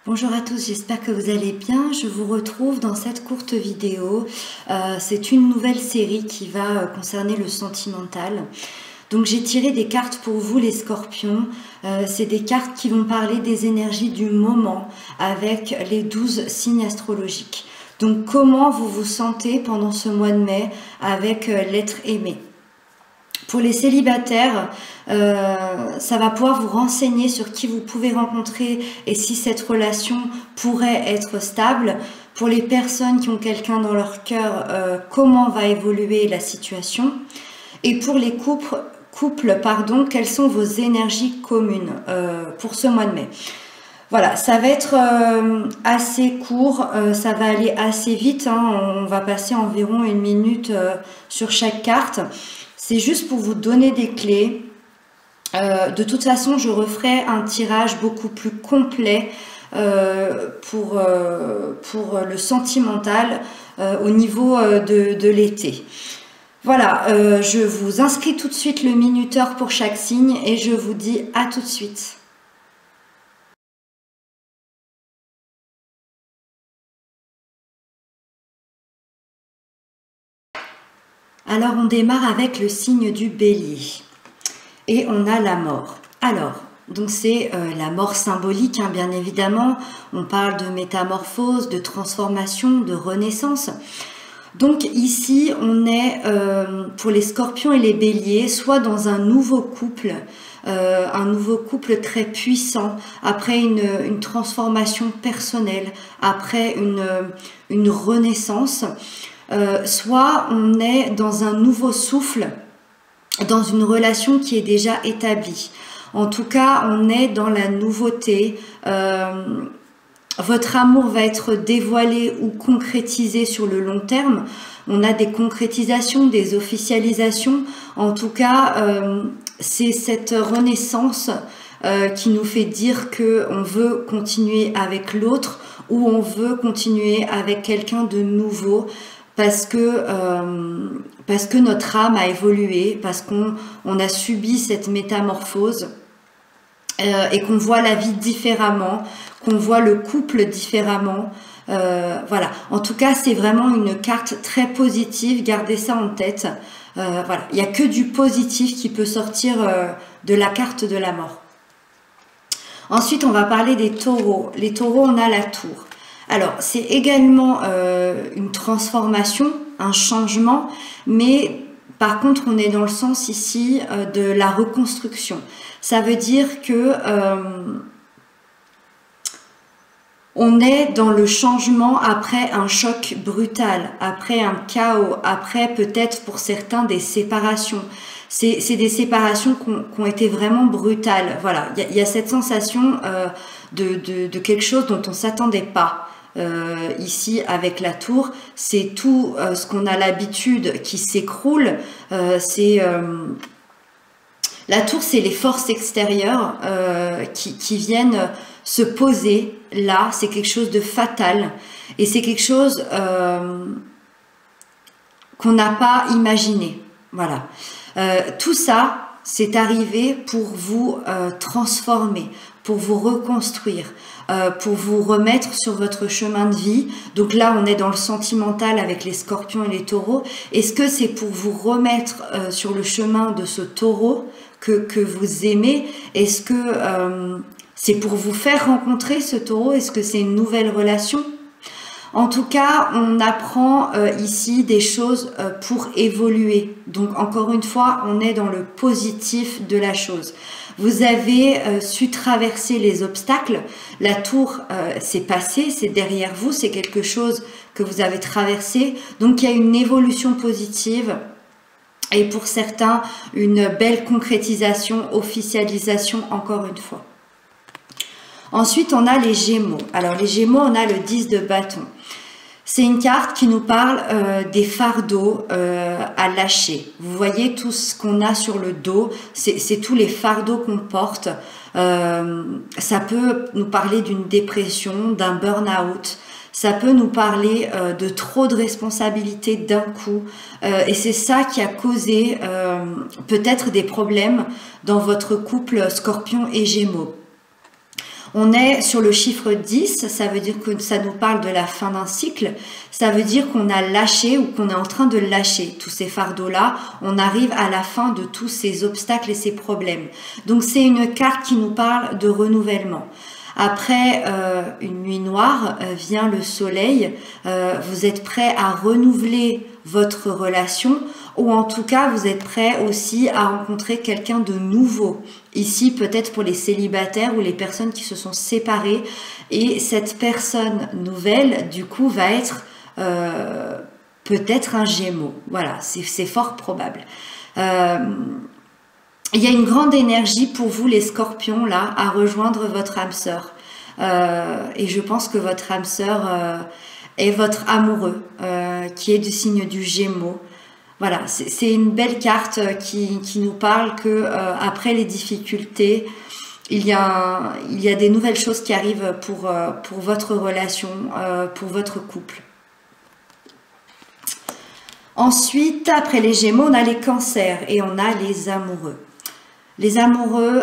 Bonjour à tous, j'espère que vous allez bien. Je vous retrouve dans cette courte vidéo. C'est une nouvelle série qui va concerner le sentimental. Donc j'ai tiré des cartes pour vous les scorpions. C'est des cartes qui vont parler des énergies du moment avec les 12 signes astrologiques. Donc comment vous vous sentez pendant ce mois de mai avec l'être aimé. Pour les célibataires, ça va pouvoir vous renseigner sur qui vous pouvez rencontrer et si cette relation pourrait être stable. Pour les personnes qui ont quelqu'un dans leur cœur, comment va évoluer la situation. Et pour les couples, quelles sont vos énergies communes pour ce mois de mai. Voilà, ça va être assez court, ça va aller assez vite, hein, on va passer environ 1 minute sur chaque carte. C'est juste pour vous donner des clés. De toute façon, je referai un tirage beaucoup plus complet pour le sentimental au niveau de l'été. Voilà, je vous inscris tout de suite le minuteur pour chaque signe et je vous dis à tout de suite. Alors on démarre avec le signe du bélier et on a la mort. Alors, donc c'est la mort symbolique, hein, bien évidemment. On parle de métamorphose, de transformation, de renaissance. Donc ici, on est pour les scorpions et les béliers, soit dans un nouveau couple très puissant, après une transformation personnelle, après une renaissance. Soit on est dans un nouveau souffle, dans une relation qui est déjà établie. En tout cas, on est dans la nouveauté. Votre amour va être dévoilé ou concrétisé sur le long terme. On a des concrétisations, des officialisations. En tout cas, c'est cette renaissance qui nous fait dire qu'on veut continuer avec l'autre ou on veut continuer avec quelqu'un de nouveau. Parce que notre âme a évolué, parce qu'on a subi cette métamorphose et qu'on voit la vie différemment, qu'on voit le couple différemment. Voilà. En tout cas, c'est vraiment une carte très positive. Gardez ça en tête. Voilà. Il n'y a que du positif qui peut sortir de la carte de la mort. Ensuite, on va parler des taureaux. Les taureaux, on a la tour. Alors, c'est également une transformation, un changement, mais par contre, on est dans le sens ici de la reconstruction. Ça veut dire que on est dans le changement après un choc brutal, après un chaos, après peut-être pour certains des séparations. C'est des séparations qui ont été vraiment brutales. Voilà, il y a cette sensation de quelque chose dont on ne s'attendait pas. Ici avec la tour, c'est tout ce qu'on a l'habitude qui s'écroule. La tour, c'est les forces extérieures qui viennent se poser là. C'est quelque chose de fatal et c'est quelque chose qu'on n'a pas imaginé. Voilà. Tout ça, c'est arrivé pour vous transformer, pour vous reconstruire, pour vous remettre sur votre chemin de vie. Donc là, on est dans le sentimental avec les scorpions et les taureaux. Est-ce que c'est pour vous remettre sur le chemin de ce taureau que vous aimez? Est-ce que c'est pour vous faire rencontrer ce taureau? Est-ce que c'est une nouvelle relation? En tout cas, on apprend ici des choses pour évoluer. Donc encore une fois, on est dans le positif de la chose. Vous avez su traverser les obstacles. La tour, c'est passé, c'est derrière vous, c'est quelque chose que vous avez traversé. Donc il y a une évolution positive. Et pour certains, une belle concrétisation, officialisation encore une fois. Ensuite, on a les Gémeaux. Alors, les Gémeaux, on a le 10 de bâton. C'est une carte qui nous parle des fardeaux à lâcher. Vous voyez tout ce qu'on a sur le dos, c'est tous les fardeaux qu'on porte. Ça peut nous parler d'une dépression, d'un burn-out. Ça peut nous parler de trop de responsabilités d'un coup. Et c'est ça qui a causé peut-être des problèmes dans votre couple Scorpion et Gémeaux. On est sur le chiffre 10, ça veut dire que ça nous parle de la fin d'un cycle, ça veut dire qu'on a lâché ou qu'on est en train de lâcher tous ces fardeaux-là, on arrive à la fin de tous ces obstacles et ces problèmes. Donc c'est une carte qui nous parle de renouvellement. Après une nuit noire vient le soleil, vous êtes prêt à renouveler votre relation ou en tout cas vous êtes prêt aussi à rencontrer quelqu'un de nouveau. Ici peut-être pour les célibataires ou les personnes qui se sont séparées et cette personne nouvelle du coup va être peut-être un Gémeaux. Voilà, c'est fort probable. Il y a une grande énergie pour vous les scorpions là à rejoindre votre âme sœur et je pense que votre âme sœur est votre amoureux qui est du signe du Gémeaux. Voilà, c'est une belle carte qui nous parle que après les difficultés il y a des nouvelles choses qui arrivent pour votre relation, pour votre couple. Ensuite, après les Gémeaux, on a les Cancers et on a les amoureux. Les amoureux,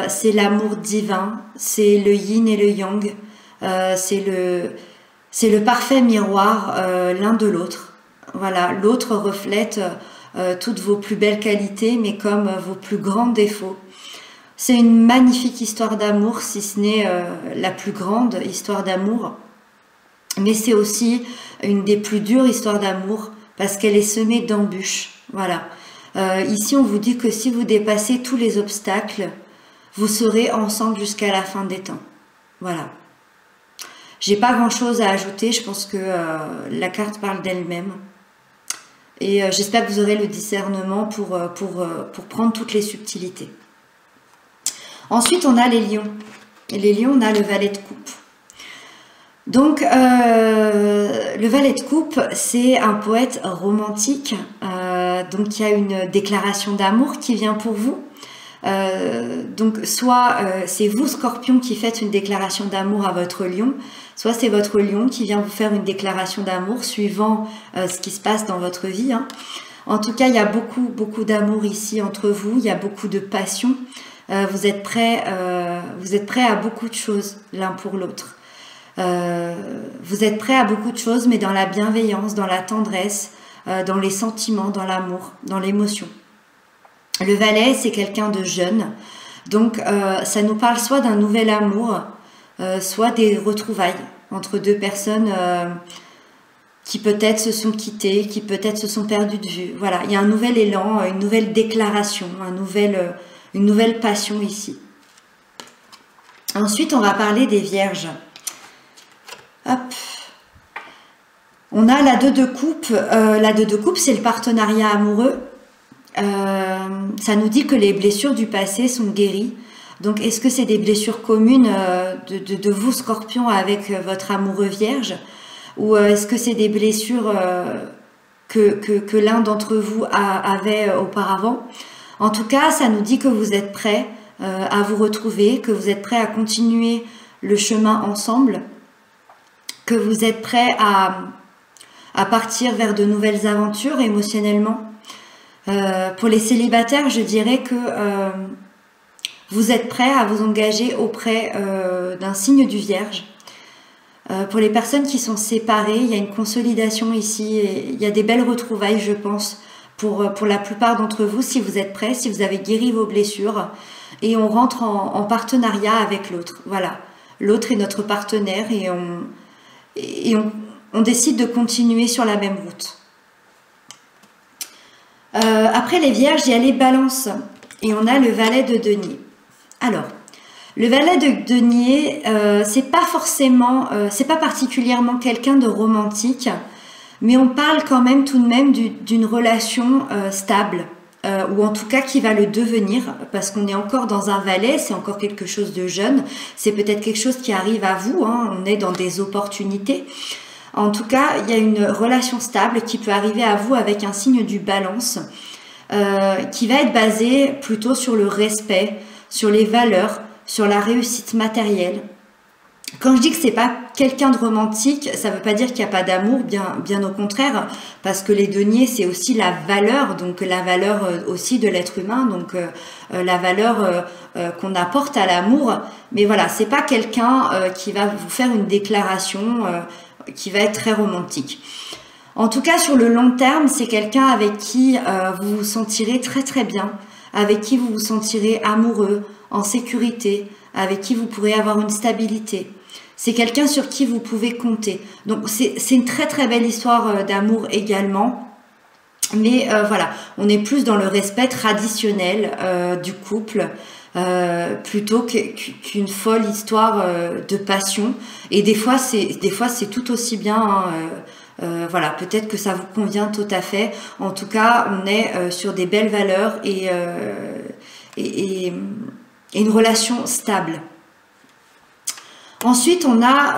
c'est l'amour divin, c'est le yin et le yang, c'est le parfait miroir l'un de l'autre. Voilà, l'autre reflète toutes vos plus belles qualités, mais comme vos plus grands défauts. C'est une magnifique histoire d'amour, si ce n'est la plus grande histoire d'amour, mais c'est aussi une des plus dures histoires d'amour parce qu'elle est semée d'embûches. Voilà. Ici, on vous dit que si vous dépassez tous les obstacles, vous serez ensemble jusqu'à la fin des temps. Voilà. J'ai pas grand-chose à ajouter. Je pense que la carte parle d'elle-même. Et j'espère que vous aurez le discernement pour prendre toutes les subtilités. Ensuite, on a les lions. Et les lions, on a le valet de coupe. Donc, le valet de coupe, c'est un poète romantique. Donc, il y a une déclaration d'amour qui vient pour vous. Donc, soit c'est vous, Scorpion, qui faites une déclaration d'amour à votre lion, soit c'est votre lion qui vient vous faire une déclaration d'amour suivant ce qui se passe dans votre vie. Hein. En tout cas, il y a beaucoup d'amour ici entre vous. Il y a beaucoup de passion. Vous êtes prêts à beaucoup de choses l'un pour l'autre. Vous êtes prêts à beaucoup de choses, mais dans la bienveillance, dans la tendresse, dans les sentiments, dans l'amour, dans l'émotion. Le valet, c'est quelqu'un de jeune, donc ça nous parle soit d'un nouvel amour, soit des retrouvailles entre deux personnes qui peut-être se sont quittées, qui peut-être se sont perdues de vue. Voilà, il y a un nouvel élan, une nouvelle déclaration, une nouvelle passion ici. Ensuite, on va parler des vierges. Hop. On a la 2 de coupe. La 2 de coupe, c'est le partenariat amoureux. Ça nous dit que les blessures du passé sont guéries. Donc, est-ce que c'est des blessures communes de vous, Scorpion, avec votre amoureux vierge? Ou est-ce que c'est des blessures que l'un d'entre vous avait auparavant? En tout cas, ça nous dit que vous êtes prêts à vous retrouver, que vous êtes prêts à continuer le chemin ensemble, que vous êtes prêts à partir vers de nouvelles aventures émotionnellement. Pour les célibataires, je dirais que vous êtes prêts à vous engager auprès d'un signe du Vierge. Pour les personnes qui sont séparées, il y a une consolidation ici, et il y a des belles retrouvailles, je pense, pour la plupart d'entre vous, si vous êtes prêts, si vous avez guéri vos blessures, et on rentre en partenariat avec l'autre. Voilà, l'autre est notre partenaire et on décide de continuer sur la même route. Après les vierges, il y a les balances et on a le valet de denier. Alors, le valet de denier, c'est pas particulièrement quelqu'un de romantique, mais on parle quand même tout de même d'une relation stable, ou en tout cas qui va le devenir, parce qu'on est encore dans un valet, c'est encore quelque chose de jeune, c'est peut-être quelque chose qui arrive à vous, hein, on est dans des opportunités. En tout cas, il y a une relation stable qui peut arriver à vous avec un signe du balance, qui va être basé plutôt sur le respect, sur les valeurs, sur la réussite matérielle. Quand je dis que c'est pas quelqu'un de romantique, ça veut pas dire qu'il n'y a pas d'amour, bien au contraire, parce que les deniers, c'est aussi la valeur, donc la valeur aussi de l'être humain, donc la valeur qu'on apporte à l'amour. Mais voilà, c'est pas quelqu'un qui va vous faire une déclaration qui va être très romantique. En tout cas, sur le long terme, c'est quelqu'un avec qui vous vous sentirez très très bien, avec qui vous vous sentirez amoureux, en sécurité, avec qui vous pourrez avoir une stabilité. C'est quelqu'un sur qui vous pouvez compter. Donc c'est une très très belle histoire d'amour également. Mais voilà, on est plus dans le respect traditionnel du couple plutôt qu'une folle histoire de passion. Et des fois c'est tout aussi bien. Hein, voilà, peut-être que ça vous convient tout à fait. En tout cas, on est sur des belles valeurs et une relation stable. Ensuite, on a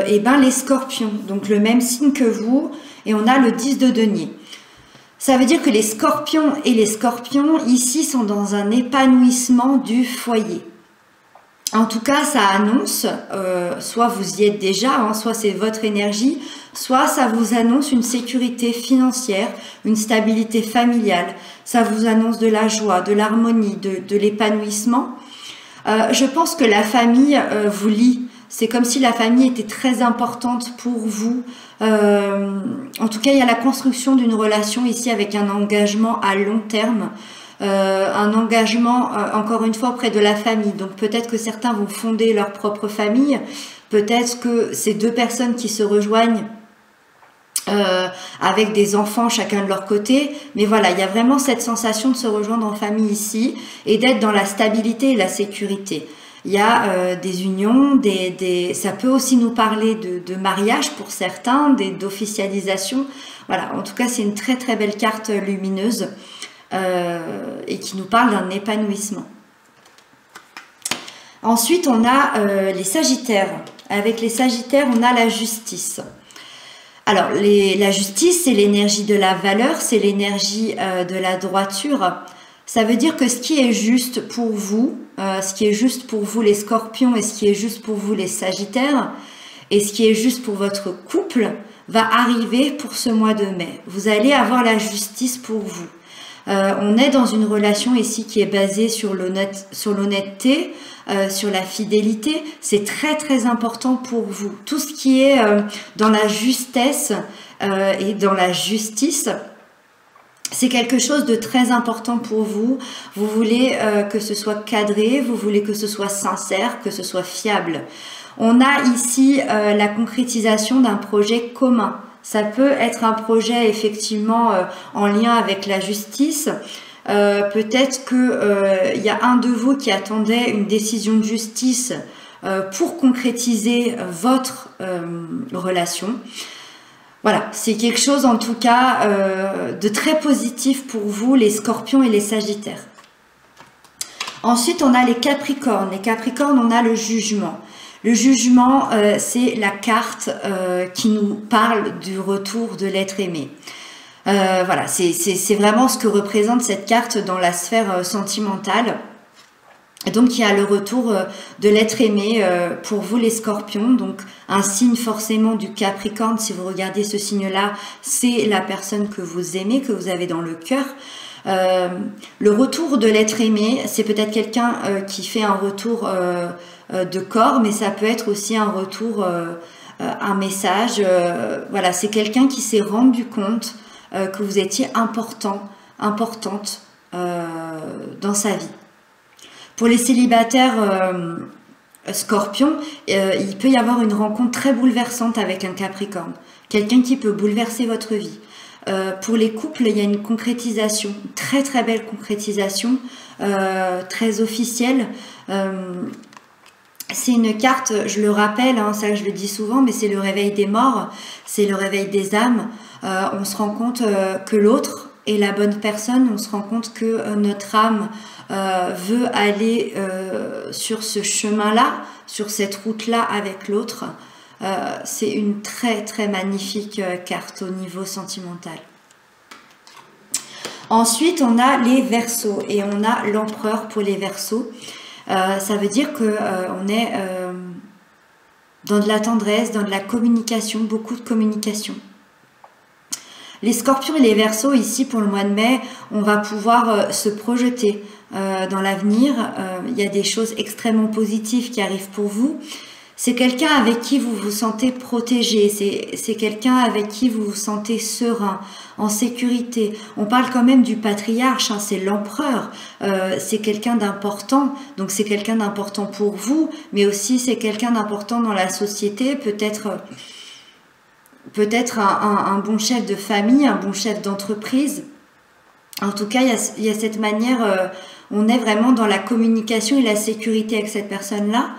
les scorpions, donc le même signe que vous, et on a le 10 de denier. Ça veut dire que les scorpions et les scorpions, ici, sont dans un épanouissement du foyer. En tout cas, ça annonce, soit vous y êtes déjà, hein, soit c'est votre énergie, soit ça vous annonce une sécurité financière, une stabilité familiale, ça vous annonce de la joie, de l'harmonie, de l'épanouissement. Je pense que la famille vous lie. C'est comme si la famille était très importante pour vous. En tout cas, il y a la construction d'une relation ici avec un engagement à long terme. Un engagement, encore une fois, auprès de la famille. Donc peut-être que certains vont fonder leur propre famille. Peut-être que c'est deux personnes qui se rejoignent avec des enfants chacun de leur côté, mais voilà, il y a vraiment cette sensation de se rejoindre en famille ici et d'être dans la stabilité et la sécurité. Il y a des unions, ça peut aussi nous parler de mariage pour certains, d'officialisation. Voilà, en tout cas, c'est une très très belle carte lumineuse et qui nous parle d'un épanouissement. Ensuite, on a les Sagittaires. Avec les Sagittaires, on a la justice. Alors, la justice, c'est l'énergie de la valeur, c'est l'énergie de la droiture. Ça veut dire que ce qui est juste pour vous, les scorpions, et ce qui est juste pour vous, les sagittaires, et ce qui est juste pour votre couple, va arriver pour ce mois de mai. Vous allez avoir la justice pour vous. On est dans une relation ici qui est basée sur l'honnêteté, sur la fidélité. C'est très très important pour vous. Tout ce qui est dans la justesse et dans la justice, c'est quelque chose de très important pour vous. Vous voulez que ce soit cadré, vous voulez que ce soit sincère, que ce soit fiable. On a ici la concrétisation d'un projet commun. Ça peut être un projet effectivement en lien avec la justice. Peut-être qu'il y a un de vous qui attendait une décision de justice pour concrétiser votre relation. Voilà, c'est quelque chose en tout cas de très positif pour vous, les scorpions et les sagittaires. Ensuite, on a les capricornes. Les capricornes, on a le jugement. Le jugement, c'est la carte qui nous parle du retour de l'être aimé. Voilà, c'est vraiment ce que représente cette carte dans la sphère sentimentale. Donc il y a le retour de l'être aimé pour vous les scorpions, donc un signe forcément du Capricorne. Si vous regardez ce signe-là, c'est la personne que vous aimez, que vous avez dans le cœur. Le retour de l'être aimé, c'est peut-être quelqu'un qui fait un retour de corps, mais ça peut être aussi un retour, un message. Voilà, c'est quelqu'un qui s'est rendu compte que vous étiez importante dans sa vie. Pour les célibataires scorpions, il peut y avoir une rencontre très bouleversante avec un Capricorne. Quelqu'un qui peut bouleverser votre vie. Pour les couples, il y a une concrétisation, très très belle concrétisation, très officielle. C'est une carte, je le rappelle, hein, ça je le dis souvent, mais c'est le réveil des morts, c'est le réveil des âmes. On se rend compte que l'autre est la bonne personne, on se rend compte que notre âme veut aller sur ce chemin-là, sur cette route-là avec l'autre. C'est une très très magnifique carte au niveau sentimental. Ensuite, on a les Verseaux et on a l'Empereur pour les Verseaux. Ça veut dire que on est dans de la tendresse, dans de la communication, beaucoup de communication. Les Scorpions et les Verseaux, ici pour le mois de mai, on va pouvoir se projeter dans l'avenir. Il y a des choses extrêmement positives qui arrivent pour vous. C'est quelqu'un avec qui vous vous sentez protégé, c'est quelqu'un avec qui vous vous sentez serein, en sécurité. On parle quand même du patriarche, hein, c'est l'empereur, c'est quelqu'un d'important, donc c'est quelqu'un d'important pour vous, mais aussi c'est quelqu'un d'important dans la société, peut-être un bon chef de famille, un bon chef d'entreprise. En tout cas, il y a cette manière, on est vraiment dans la communication et la sécurité avec cette personne-là.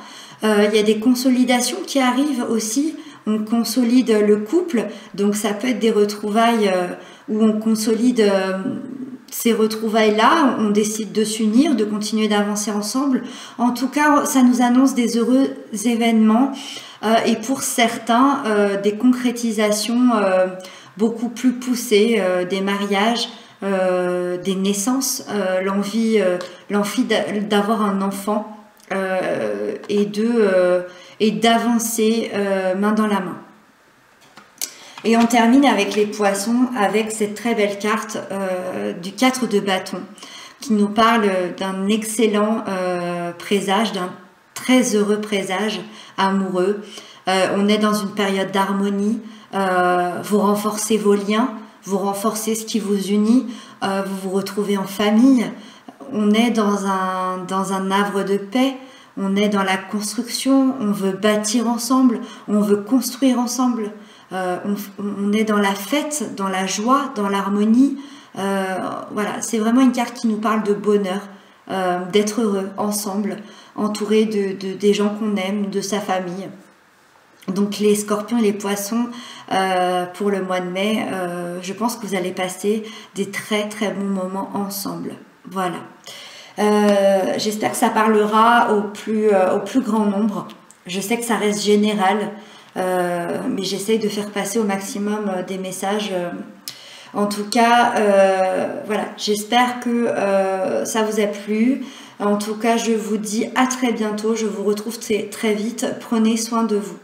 Il y a des consolidations qui arrivent aussi. On consolide le couple, donc ça peut être des retrouvailles où on consolide ces retrouvailles-là, on décide de s'unir, de continuer d'avancer ensemble. En tout cas, ça nous annonce des heureux événements et pour certains, des concrétisations beaucoup plus poussées, des mariages, des naissances, l'envie d'avoir un enfant. Et d'avancer main dans la main. Et on termine avec les poissons, avec cette très belle carte du 4 de bâton, qui nous parle d'un excellent présage, d'un très heureux présage amoureux. On est dans une période d'harmonie, vous renforcez vos liens, vous renforcez ce qui vous unit, vous vous retrouvez en famille. On est dans un havre de paix, on est dans la construction, on veut bâtir ensemble, on veut construire ensemble, on est dans la fête, dans la joie, dans l'harmonie. Voilà, c'est vraiment une carte qui nous parle de bonheur, d'être heureux ensemble, entouré des gens qu'on aime, de sa famille. Donc les Scorpions et les Poissons, pour le mois de mai, je pense que vous allez passer des très très bons moments ensemble. Voilà. J'espère que ça parlera au plus grand nombre. Je sais que ça reste général, mais j'essaye de faire passer au maximum des messages. En tout cas, voilà, j'espère que ça vous a plu. En tout cas, je vous dis à très bientôt. Je vous retrouve très vite. Prenez soin de vous.